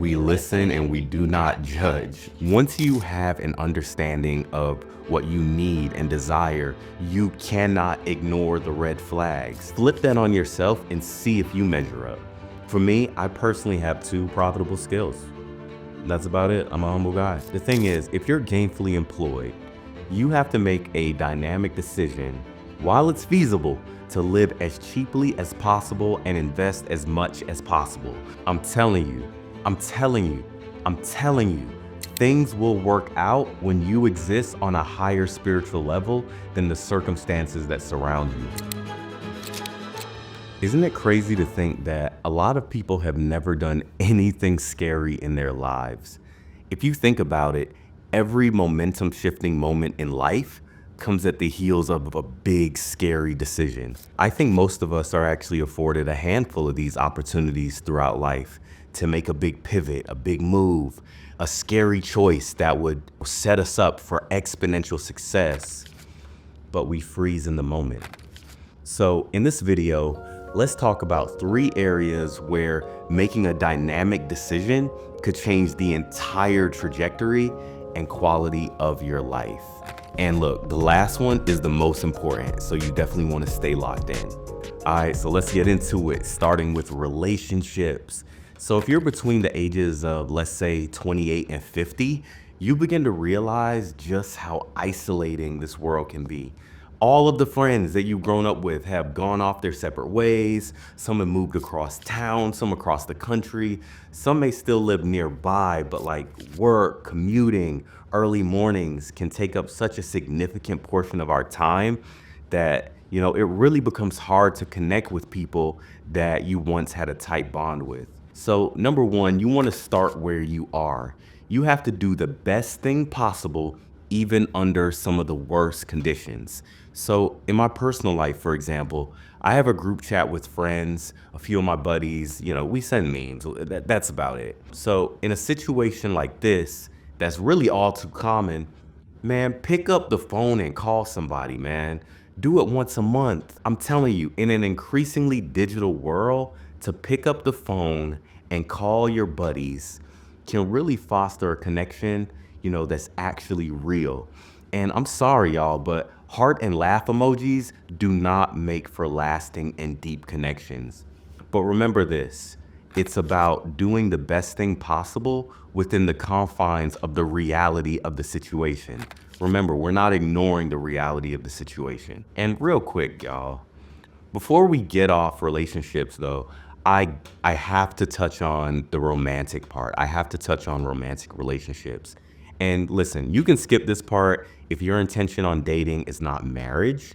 we listen and we do not judge. Once you have an understanding of what you need and desire, you cannot ignore the red flags. Flip that on yourself and see if you measure up. For me, I personally have 2 profitable skills. That's about it. I'm a humble guy. The thing is, if you're gainfully employed, you have to make a dynamic decision while it's feasible to live as cheaply as possible and invest as much as possible. I'm telling you, things will work out when you exist on a higher spiritual level than the circumstances that surround you. Isn't it crazy to think that a lot of people have never done anything scary in their lives? If you think about it, every momentum shifting moment in life comes at the heels of a big, scary decision. I think most of us are actually afforded a handful of these opportunities throughout life to make a big pivot, a big move, a scary choice that would set us up for exponential success, but we freeze in the moment. So in this video, let's talk about 3 areas where making a dynamic decision could change the entire trajectory and quality of your life. And look, the last one is the most important, so you definitely want to stay locked in. All right, so let's get into it, starting with relationships. So if you're between the ages of, let's say, 28 and 50, you begin to realize just how isolating this world can be. All of the friends that you've grown up with have gone off their separate ways. Some have moved across town, some across the country. Some may still live nearby, but like work, commuting, early mornings can take up such a significant portion of our time that, it really becomes hard to connect with people that you once had a tight bond with. So number 1, you want to start where you are. You have to do the best thing possible, even under some of the worst conditions. So in my personal life, for example, I have a group chat with friends, a few of my buddies, we send memes, that's about it. So in a situation like this, that's really all too common, man, pick up the phone and call somebody, man. Do it once a month. I'm telling you, in an increasingly digital world, to pick up the phone and call your buddies can really foster a connection, that's actually real. And I'm sorry, y'all, but heart and laugh emojis do not make for lasting and deep connections. But remember this, it's about doing the best thing possible within the confines of the reality of the situation. Remember, we're not ignoring the reality of the situation. And real quick, y'all, before we get off relationships though, I have to touch on the romantic part. I have to touch on romantic relationships. And listen, you can skip this part if your intention on dating is not marriage,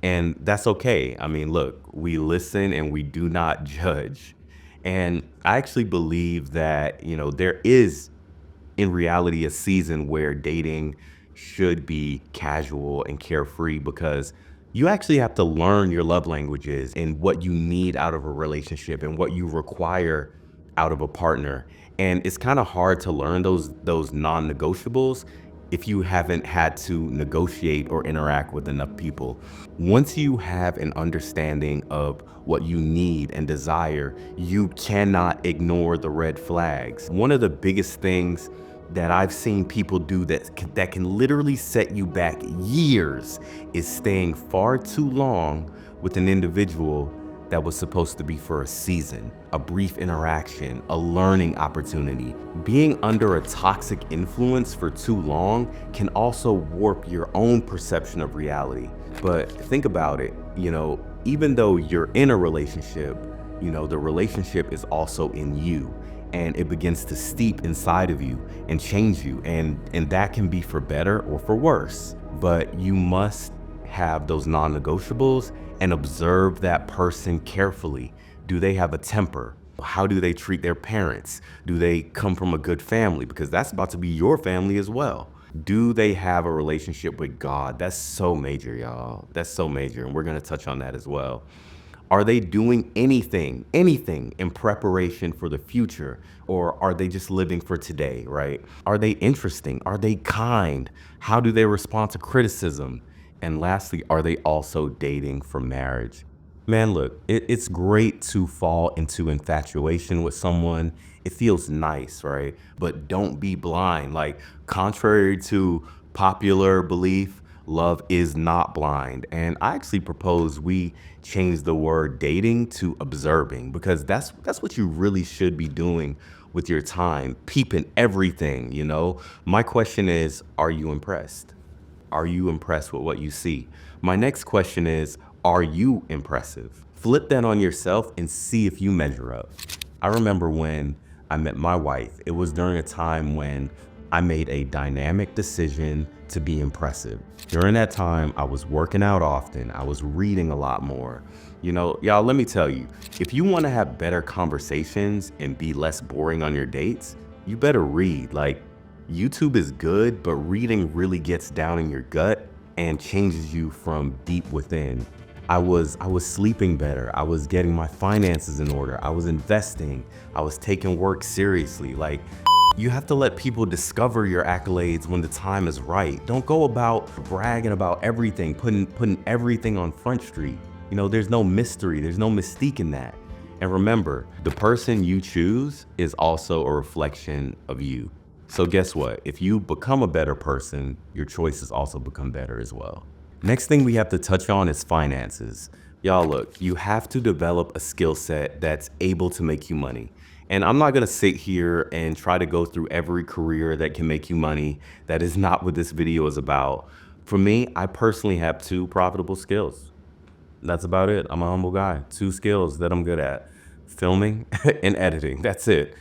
and that's okay. I mean, look, we listen and we do not judge. And I actually believe that, there is in reality a season where dating should be casual and carefree, because you actually have to learn your love languages and what you need out of a relationship and what you require out of a partner. And it's kind of hard to learn those non-negotiables if you haven't had to negotiate or interact with enough people. Once you have an understanding of what you need and desire, you cannot ignore the red flags. One of the biggest things that I've seen people do that can literally set you back years is staying far too long with an individual that was supposed to be for a season, a brief interaction, a learning opportunity. Being under a toxic influence for too long can also warp your own perception of reality. But think about it, even though you're in a relationship, the relationship is also in you, and it begins to steep inside of you and change you. And that can be for better or for worse, but you must have those non-negotiables and observe that person carefully. Do they have a temper? How do they treat their parents? Do they come from a good family? Because that's about to be your family as well. Do they have a relationship with God? That's so major, y'all. That's so major, and we're gonna touch on that as well. Are they doing anything in preparation for the future? Or are they just living for today, right? Are they interesting? Are they kind? How do they respond to criticism? And lastly, are they also dating for marriage? Man, look, it's great to fall into infatuation with someone It feels nice, right? But don't be blind. Like, contrary to popular belief, love is not blind. And I actually propose we change the word dating to observing, because that's what you really should be doing with your time, peeping everything, you know? My question is, are you impressed? Are you impressed with what you see? My next question is, are you impressive? Flip that on yourself and see if you measure up. I remember when I met my wife, it was during a time when I made a dynamic decision to be impressive. During that time, I was working out often. I was reading a lot more. You know, y'all, let me tell you, if you want to have better conversations and be less boring on your dates, you better read. Like, YouTube is good, but reading really gets down in your gut and changes you from deep within. I was sleeping better. I was getting my finances in order. I was investing. I was taking work seriously. Like, you have to let people discover your accolades when the time is right. Don't go about bragging about everything, putting everything on Front Street. You know, there's no mystery, there's no mystique in that. And remember, the person you choose is also a reflection of you. So guess what? If you become a better person, your choices also become better as well. Next thing we have to touch on is finances. Y'all, look, you have to develop a skill set that's able to make you money. And I'm not gonna sit here and try to go through every career that can make you money. That is not what this video is about. For me, I personally have two profitable skills. That's about it. I'm a humble guy. Two skills that I'm good at: filming and editing. That's it.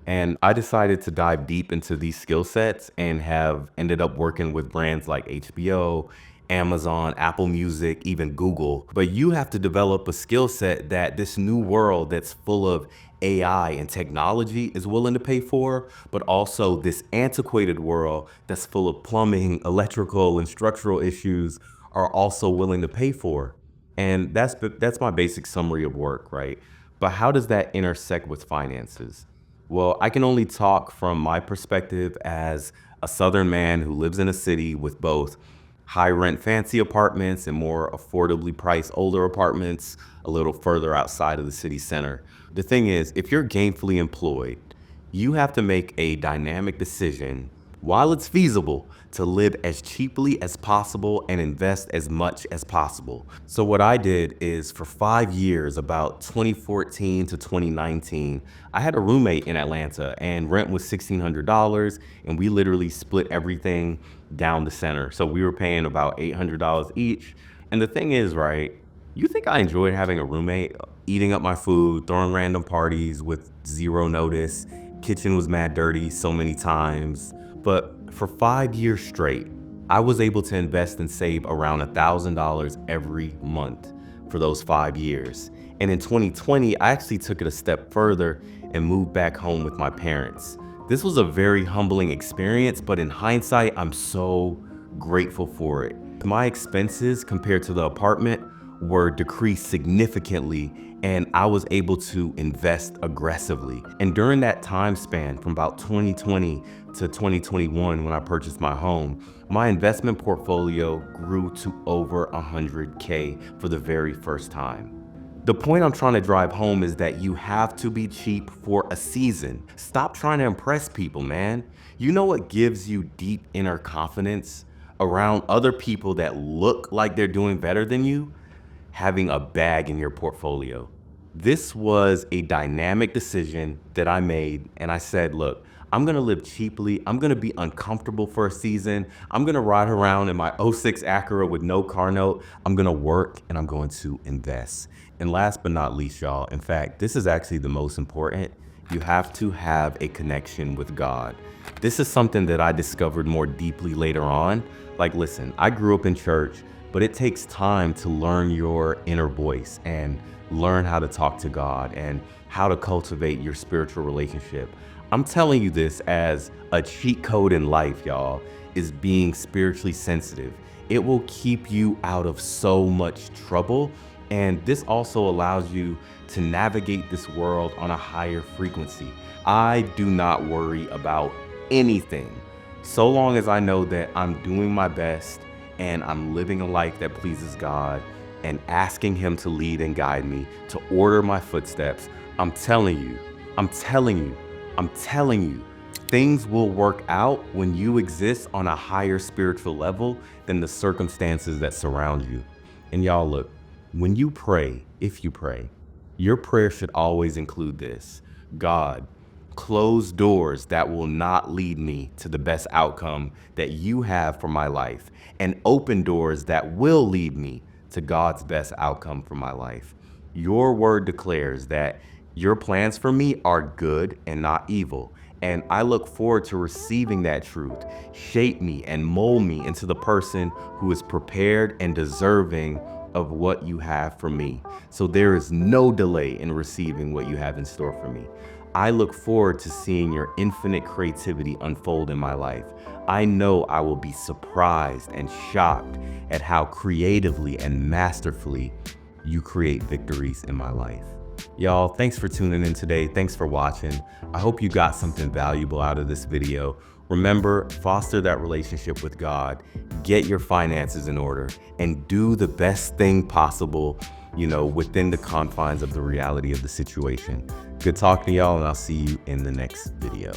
And I decided to dive deep into these skill sets and have ended up working with brands like HBO, Amazon, Apple Music, even Google. But you have to develop a skill set that this new world that's full of AI and technology is willing to pay for, but also this antiquated world that's full of plumbing, electrical, and structural issues are also willing to pay for. And that's my basic summary of work, right? But how does that intersect with finances? Well, I can only talk from my perspective as a Southern man who lives in a city with both high rent fancy apartments and more affordably priced older apartments a little further outside of the city center. The thing is, if you're gainfully employed, you have to make a dynamic decision while it's feasible to live as cheaply as possible and invest as much as possible. So what I did is, for 5 years, about 2014 to 2019, I had a roommate in Atlanta and rent was $1,600, and we literally split everything down the center. So we were paying about $800 each. And the thing is, right, you think I enjoyed having a roommate, eating up my food, throwing random parties with zero notice. Kitchen was mad dirty so many times. But for 5 years straight, I was able to invest and save around $1,000 every month for those 5 years. And in 2020, I actually took it a step further and moved back home with my parents. This was a very humbling experience, but in hindsight, I'm so grateful for it. My expenses compared to the apartment were decreased significantly, and I was able to invest aggressively. And during that time span, from about 2020 to 2021, when I purchased my home, my investment portfolio grew to over 100K for the very first time. The point I'm trying to drive home is that you have to be cheap for a season. Stop trying to impress people, man. You know what gives you deep inner confidence around other people that look like they're doing better than you? Having a bag in your portfolio. This was a dynamic decision that I made, and I said, look, I'm gonna live cheaply. I'm gonna be uncomfortable for a season. I'm gonna ride around in my '06 Acura with no car note. I'm gonna work and I'm going to invest. And last but not least, y'all, in fact, this is actually the most important. You have to have a connection with God. This is something that I discovered more deeply later on. Like, listen, I grew up in church, but it takes time to learn your inner voice and learn how to talk to God and how to cultivate your spiritual relationship. I'm telling you this as a cheat code in life, y'all, is being spiritually sensitive. It will keep you out of so much trouble. And this also allows you to navigate this world on a higher frequency. I do not worry about anything so long as I know that I'm doing my best and I'm living a life that pleases God and asking Him to lead and guide me, to order my footsteps. I'm telling you, I'm telling you, things will work out when you exist on a higher spiritual level than the circumstances that surround you. And y'all, look, when you pray, if you pray, your prayer should always include this: God, close doors that will not lead me to the best outcome that you have for my life, and open doors that will lead me to God's best outcome for my life. Your word declares that your plans for me are good and not evil. And I look forward to receiving that truth. Shape me and mold me into the person who is prepared and deserving of what you have for me. So there is no delay in receiving what you have in store for me. I look forward to seeing your infinite creativity unfold in my life. I know I will be surprised and shocked at how creatively and masterfully you create victories in my life. Y'all, thanks for tuning in today. Thanks for watching. I hope you got something valuable out of this video. Remember, foster that relationship with God, get your finances in order, and do the best thing possible, within the confines of the reality of the situation. Good talking to y'all, and I'll see you in the next video.